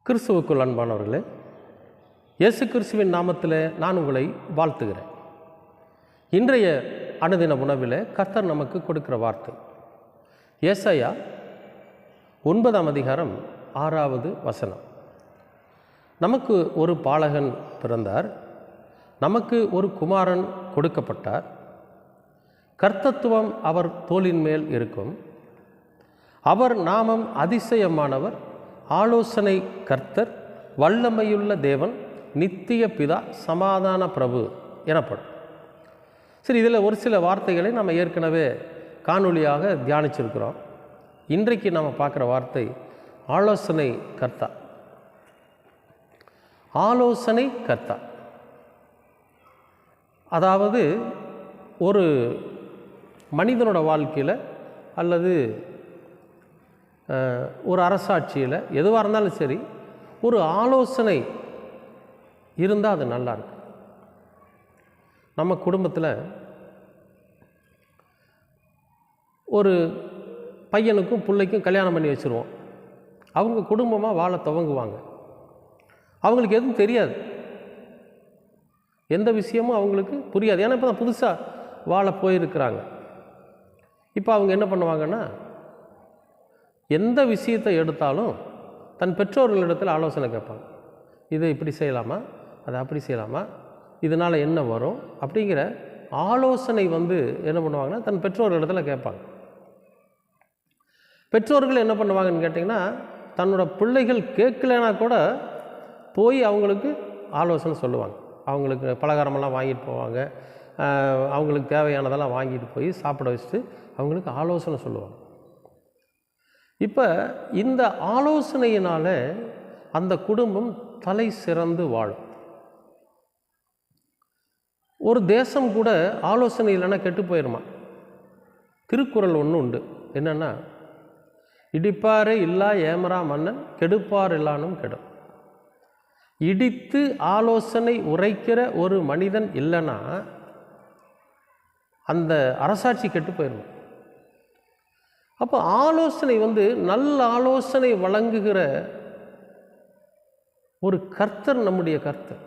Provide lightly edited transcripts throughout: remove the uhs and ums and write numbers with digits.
கிறிஸ்துவுக்குள் அன்பானவர்களே, இயேசு கிறிஸ்துவின் நாமத்தில் நான் உங்களை வாழ்த்துகிறேன். இன்றைய அனுதின உணவில் கர்த்தர் நமக்கு கொடுக்கிற வார்த்தை ஏசாயா 9ஆம் அதிகாரம் 6வது வசனம். நமக்கு ஒரு பாலகன் பிறந்தார், நமக்கு ஒரு குமாரன் கொடுக்கப்பட்டார், கர்த்தத்துவம் அவர் தோளின் மேல் இருக்கும், அவர் நாமம் அதிசயமானவர், ஆலோசனை கர்த்தர், வல்லமையுள்ள தேவன், நித்திய பிதா, சமாதான பிரபு எனப்படும். சரி, இதில் ஒரு சில வார்த்தைகளை நம்ம ஏற்கனவே காணொளியாக தியானிச்சிருக்கிறோம். இன்றைக்கு நாம் பார்க்குற வார்த்தை ஆலோசனை கர்த்தா. ஆலோசனை கர்த்தா அதாவது ஒரு மனிதனோட வாழ்க்கையில் அல்லது ஒரு அரசாட்சியில் எதுவாக இருந்தாலும் சரி, ஒரு ஆலோசனை இருந்தால் அது நல்லாயிருக்கும். நம்ம குடும்பத்தில் ஒரு பையனுக்கும் பிள்ளைக்கும் கல்யாணம் பண்ணி வச்சுருவோம். அவங்க குடும்பமாக வாழ துவங்குவாங்க. அவங்களுக்கு எதுவும் தெரியாது, எந்த விஷயமும் அவங்களுக்கு புரியாது. ஏன்னா இப்போ தான் புதுசாக வாழ போயிருக்கிறாங்க. இப்போ அவங்க என்ன பண்ணுவாங்கன்னா, எந்த விஷயத்தை எடுத்தாலும் தன் பெற்றோர்களிடத்தில் ஆலோசனை கேட்பாங்க. இதை இப்படி செய்யலாமா, அதை அப்படி செய்யலாமா, இதனால் என்ன வரும் அப்படிங்கிற ஆலோசனை என்ன பண்ணுவாங்கன்னா தன் பெற்றோர்களிடத்தில் கேட்பாங்க. பெற்றோர்கள் என்ன பண்ணுவாங்கன்னு கேட்டிங்கன்னா, தன்னோட பிள்ளைகள் கேட்கலனா கூட போய் அவங்களுக்கு ஆலோசனை சொல்லுவாங்க. அவங்களுக்கு பலகாரமெல்லாம் வாங்கிட்டு போவாங்க, அவங்களுக்கு தேவையானதெல்லாம் வாங்கிட்டு போய் சாப்பிட வச்சுட்டு அவங்களுக்கு ஆலோசனை சொல்லுவாங்க. இப்போ இந்த ஆலோசனையினால் அந்த குடும்பம் தலை சிறந்து வாழும். ஒரு தேசம் கூட ஆலோசனை இல்லைன்னா கெட்டு போயிடுமா. திருக்குறள் ஒன்று உண்டு, என்னென்னா, இடிப்பாரே இல்லா ஏமரா மன்னன், கெடுப்பார் இல்லானும் கெடும். இடித்து ஆலோசனை உரைக்கிற ஒரு மனிதன் இல்லைன்னா அந்த அரசாட்சி கெட்டு போயிடும். அப்போ ஆலோசனை நல்ல ஆலோசனை வழங்குகிற ஒரு கர்த்தர் நம்முடைய கர்த்தர்.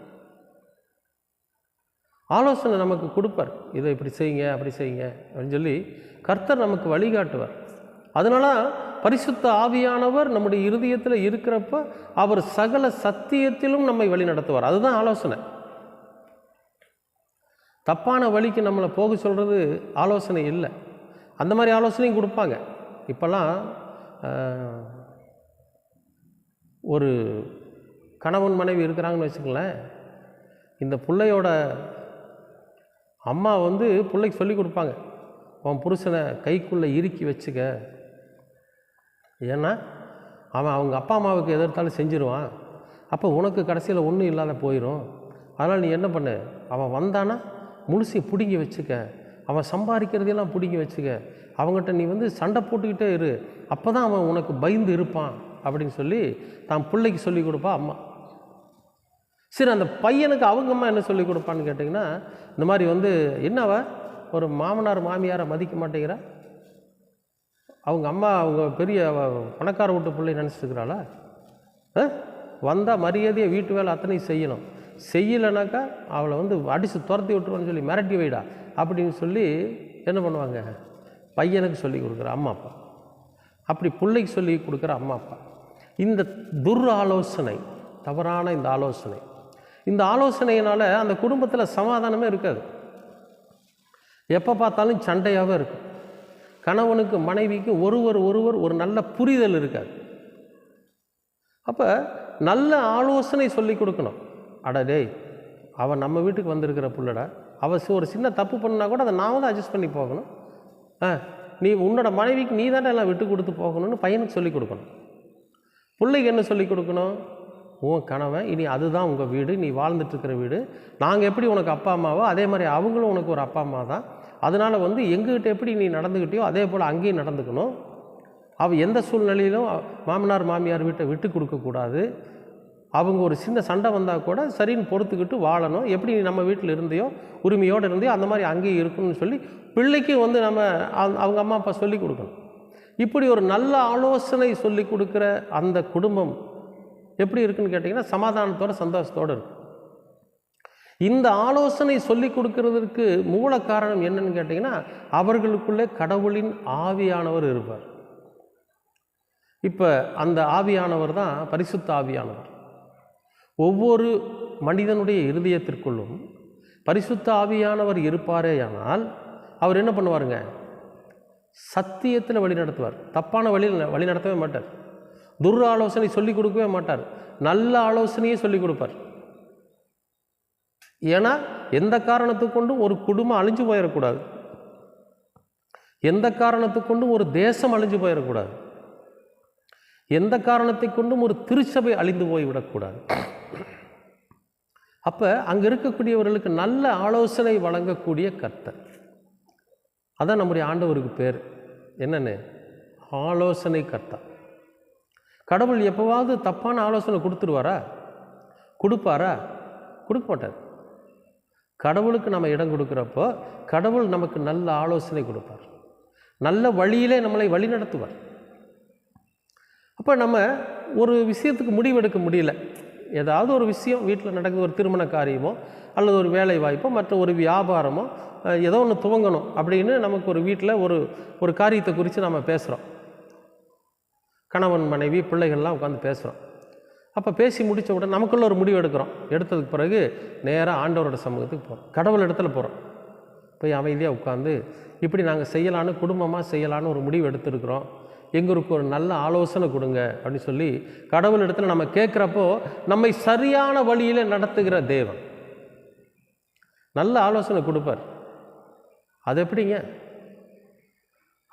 ஆலோசனை நமக்கு கொடுப்பார். இதை இப்படி செய்யுங்க, அப்படி செய்யுங்க அப்படின்னு சொல்லி கர்த்தர் நமக்கு வழிகாட்டுவார். அதனால பரிசுத்த ஆவியானவர் நம்முடைய இருதயத்தில் இருக்கிறப்ப அவர் சகல சத்தியத்திலும் நம்மை வழி நடத்துவார். அதுதான் ஆலோசனை. தப்பான வழிக்கு நம்மளை போக சொல்கிறது ஆலோசனை இல்லை. அந்த மாதிரி ஆலோசனையும் கொடுப்பாங்க. இப்போல்லாம் ஒரு கணவன் மனைவி இருக்கிறாங்கன்னு வச்சுக்கங்களேன், இந்த பிள்ளையோட அம்மா பிள்ளைக்கு சொல்லி கொடுப்பாங்க, உன் புருஷனை கைக்குள்ளே இறுக்கி வச்சுக்க, ஏன்னா அவன் அவங்க அப்பா அம்மாவுக்கு எதிர்த்தாலும் செஞ்சிருவான், அப்போ உனக்கு கடைசியில் ஒன்றும் இல்லாத போயிடும். அதனால் நீ என்ன பண்ணு, அவன் வந்தானா முழுசை பிடுங்கி வச்சுக்க, அவன் சம்பாதிக்கிறதையெல்லாம் பிடிங்கி வச்சுக்க, அவங்ககிட்ட நீ சண்டை போட்டுக்கிட்டே இரு, அப்போ தான் அவன் உனக்கு பயந்து இருப்பான் அப்படின்னு சொல்லி தான் பிள்ளைக்கு சொல்லி கொடுப்பா அம்மா. சரி, அந்த பையனுக்கு அவங்க அம்மா என்ன சொல்லி கொடுப்பான்னு கேட்டிங்கன்னா, இந்த மாதிரி என்னவ ஒரு மாமனார் மாமியாரை மதிக்க மாட்டேங்கிறா, அவங்க அம்மா அவங்க பெரிய பணக்கார வீட்டு பிள்ளை நினச்சிட்டுருக்கிறாளா, வந்தால் மரியாதையை வீட்டு வேலை அத்தனை செய்யணும், செய்யலைனாக்கா அவளை அடித்து துரத்தி விட்டுருவான்னு சொல்லி மிரட்டி வைடா அப்படின்னு சொல்லி என்ன பண்ணுவாங்க, பையனுக்கு சொல்லி கொடுக்குற அம்மா அப்பா, அப்படி பிள்ளைக்கு சொல்லி கொடுக்குற அம்மா அப்பா. இந்த ஆலோசனை, தவறான இந்த ஆலோசனையினால் அந்த குடும்பத்தில் சமாதானமே இருக்காது. எப்போ பார்த்தாலும் சண்டையாகவே இருக்கும். கணவனுக்கு மனைவிக்கு ஒருவர் ஒரு நல்ல புரிதல் இருக்காது. அப்போ நல்ல ஆலோசனை சொல்லி கொடுக்கணும். அடடே, அவன் நம்ம வீட்டுக்கு வந்திருக்கிற பிள்ளடா, அவள் ஒரு சின்ன தப்பு பண்ணா கூட அதை நான் தான் அட்ஜஸ்ட் பண்ணி போகணும், நீ உன்னோட மனைவிக்கு நீ தானே எல்லாம் விட்டு கொடுத்து போகணும்னு பையனுக்கு சொல்லிக் கொடுக்கணும். பிள்ளைக்கு என்ன சொல்லிக் கொடுக்கணும், உன் கணவன் இனி அதுதான் உங்கள் வீடு, நீ வாழ்ந்துட்டுருக்கிற வீடு, நாங்கள் எப்படி உனக்கு அப்பா அம்மாவோ அதே மாதிரி அவங்களும் உனக்கு ஒரு அப்பா அம்மா தான், அதனால் எங்ககிட்ட எப்படி நீ நடந்துக்கிட்டியோ அதே போல் அங்கேயும் நடந்துக்கணும். அவள் எந்த சூழ்நிலையிலும் மாமனார் மாமியார் வீட்டை விட்டு கொடுக்கக்கூடாது, அவங்க ஒரு சின்ன சண்டை வந்தால் கூட சரின்னு பொறுத்துக்கிட்டு வாழணும், எப்படி நீ நம்ம வீட்டில் இருந்தையோ உரிமையோடு இருந்தையோ அந்த மாதிரி அங்கேயும் இருக்கணும்னு சொல்லி பிள்ளைக்கு நம்ம அவங்க அம்மா அப்பா சொல்லி கொடுக்கணும். இப்படி ஒரு நல்ல ஆலோசனை சொல்லி கொடுக்குற அந்த குடும்பம் எப்படி இருக்குன்னு கேட்டிங்கன்னா சமாதானத்தோட சந்தோஷத்தோடு இருக்கும். இந்த ஆலோசனை சொல்லி கொடுக்கறதற்கு மூல காரணம் என்னன்னு கேட்டிங்கன்னா அவர்களுக்குள்ளே கடவுளின் ஆவியானவர் இருப்பார். இப்போ அந்த ஆவியானவர் தான் பரிசுத்த ஆவியானவர். ஒவ்வொரு மனிதனுடைய இருதயத்திற்குள்ளும் பரிசுத்த ஆவியானவர் இருப்பாரேயானால் அவர் என்ன பண்ணுவாருங்க? சத்தியத்தில் வழி நடத்துவார். தப்பான வழியில் வழி நடத்தவே மாட்டார். துர் ஆலோசனை சொல்லிக் கொடுக்கவே மாட்டார். நல்ல ஆலோசனையே சொல்லிக் கொடுப்பார். ஏன்னா எந்த காரணத்துக்கு கொண்டும் ஒரு குடும்பம் அழிஞ்சு போயிடக்கூடாது, எந்த காரணத்துக்கு கொண்டும் ஒரு தேசம் அழிஞ்சு போயிடக்கூடாது, எந்த காரணத்தை கொண்டும் ஒரு திருச்சபை அழிந்து போய்விடக்கூடாது. அப்போ அங்கே இருக்கக்கூடியவர்களுக்கு நல்ல ஆலோசனை வழங்கக்கூடிய கர்த்தர். அதான் நம்முடைய ஆண்டவருக்கு பேர் என்னன்னு? ஆலோசனை கர்த்தர். கடவுள் எப்போவாவது தப்பான ஆலோசனை கொடுத்துருவாரா? கொடுப்பாரா? கொடுக்க மாட்டார். கடவுளுக்கு நம்ம இடம் கொடுக்குறப்போ கடவுள் நமக்கு நல்ல ஆலோசனை கொடுப்பார், நல்ல வழியிலே நம்மளை வழி நடத்துவார். அப்போ நம்ம ஒரு விஷயத்துக்கு முடிவெடுக்க முடியல, ஏதாவது ஒரு விஷயம் வீட்டில் நடக்குது, ஒரு திருமண காரியமோ அல்லது ஒரு வேலை வாய்ப்போ மற்ற ஒரு வியாபாரமோ ஏதோ ஒன்று துவங்கணும் அப்படின்னு நமக்கு ஒரு வீட்டில் ஒரு காரியத்தை குறித்து நம்ம பேசுகிறோம். கணவன் மனைவி பிள்ளைகள்லாம் உட்காந்து பேசுகிறோம். அப்போ பேசி முடித்த உடனே நமக்குள்ள ஒரு முடிவு எடுக்கிறோம். எடுத்ததுக்கு பிறகு நேராக ஆண்டவரோட சமூகத்துக்கு போகிறோம், கடவுள் இடத்துல போகிறோம். போய் அமைதியாக உட்காந்து இப்படி நாங்கள் செய்யலான்னு, குடும்பமாக செய்யலான்னு ஒரு முடிவு எடுத்துருக்குறோம், எங்களுக்கு ஒரு நல்ல ஆலோசனை கொடுங்க அப்படின்னு சொல்லி கடவுள் இடத்துல நம்ம கேட்குறப்போ நம்மை சரியான வழியில் நடத்துகிற தேவன் நல்ல ஆலோசனை கொடுப்பார். அது எப்படிங்க?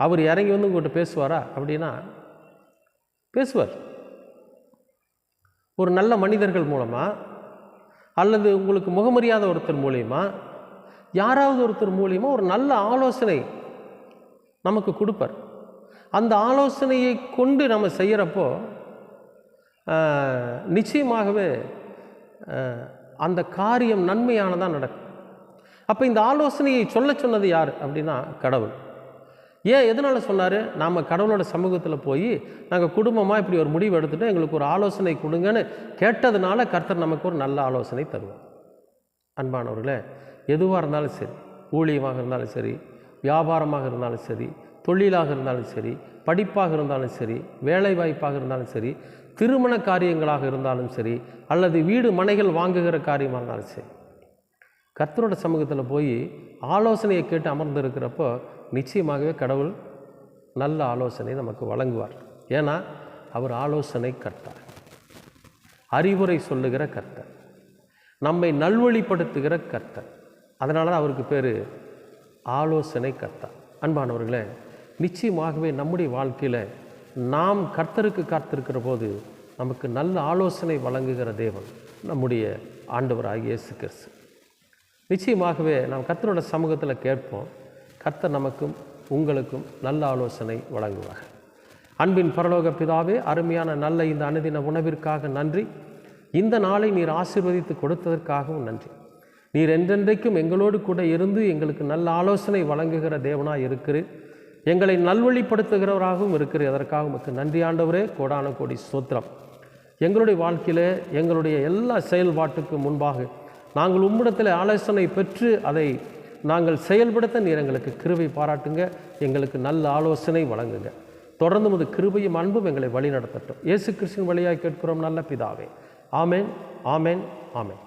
அவர் இறங்கி வந்து உங்கள்கிட்ட பேசுவாரா அப்படின்னா பேசுவார். ஒரு நல்ல மனிதர்கள் மூலமாக அல்லது உங்களுக்கு முகமறியாத ஒருத்தர் மூலியமாக, யாராவது ஒருத்தர் மூலியமாக ஒரு நல்ல ஆலோசனை நமக்கு கொடுப்பார். அந்த ஆலோசனையை கொண்டு நம்ம செய்கிறப்போ நிச்சயமாகவே அந்த காரியம் நன்மையானதாக நடக்கும். அப்போ இந்த ஆலோசனையை சொன்னது யார் அப்படின்னா கடவுள். ஏன் எதனால் சொன்னார்? நாம் கடவுளோட சமூகத்தில் போய் நாங்கள் குடும்பமாக இப்படி ஒரு முடிவு எடுத்துகிட்டு எங்களுக்கு ஒரு ஆலோசனை கொடுங்கன்னு கேட்டதுனால கர்த்தர் நமக்கு ஒரு நல்ல ஆலோசனை தருவார். அன்பானவர்களே, எதுவாக இருந்தாலும் சரி, ஊழியமாக இருந்தாலும் சரி, வியாபாரமாக இருந்தாலும் சரி, தொழிலாக இருந்தாலும் சரி, படிப்பாக இருந்தாலும் சரி, வேலை வாய்ப்பாக இருந்தாலும் சரி, திருமண காரியங்களாக இருந்தாலும் சரி, அல்லது வீடு மனைகள் வாங்குகிற காரியமாக இருந்தாலும் சரி, கர்த்தரோட சமூகத்தில் போய் ஆலோசனையை கேட்டு அமர்ந்திருக்கிறப்போ நிச்சயமாகவே கடவுள் நல்ல ஆலோசனை நமக்கு வழங்குவார். ஏன்னா அவர் ஆலோசனை கர்த்தர், அறிவுரை சொல்லுகிற கர்த்தர், நம்மை நல்வழிப்படுத்துகிற கர்த்தர். அதனால தான் அவருக்கு பேர் ஆலோசனை கர்த்தர். அன்பானவர்களே, நிச்சயமாகவே நம்முடைய வாழ்க்கையில் நாம் கர்த்தருக்கு காத்திருக்கிற போது நமக்கு நல்ல ஆலோசனை வழங்குகிற தேவன் நம்முடைய ஆண்டவராகிய இயேசு கிறிஸ்து. நிச்சயமாகவே நாம் கர்த்தரோட சமூகத்தில் கேட்போம், கர்த்தர் நமக்கும் உங்களுக்கும் நல்ல ஆலோசனை வழங்குவார். அன்பின் பரலோக பிதாவே, அருமையான நல்ல இந்த அனுதின உணவிற்காக நன்றி. இந்த நாளை நீர் ஆசீர்வதித்து கொடுத்ததற்காகவும் நன்றி. நீர் என்றென்றைக்கும் எங்களோடு கூட இருந்து எங்களுக்கு நல்ல ஆலோசனை வழங்குகிற தேவனாக இருக்கிறீர், எங்களை நல்வழிப்படுத்துகிறவராகவும் இருக்கிறீர். அதற்காக உமக்கு நன்றி ஆண்டவரே. கோடான கோடி ஸ்தோத்திரம். எங்களுடைய வாழ்க்கையில் எங்களுடைய எல்லா செயல்பாட்டுக்கு முன்பாக நாங்கள் உம்மிடத்தில் ஆலோசனை பெற்று அதை நாங்கள் செயல்படுத்த நீர் எங்களுக்கு கிருபை பாராட்டுங்க, எங்களுக்கு நல்ல ஆலோசனை வழங்குங்க. தொடர்ந்து உமது கிருபையும் அன்பும் எங்களை வழி நடத்தட்டும். இயேசு கிறிஸ்துவின் வழியாக கேட்கிறோம் நல்ல பிதாவே. ஆமேன், ஆமேன், ஆமேன்.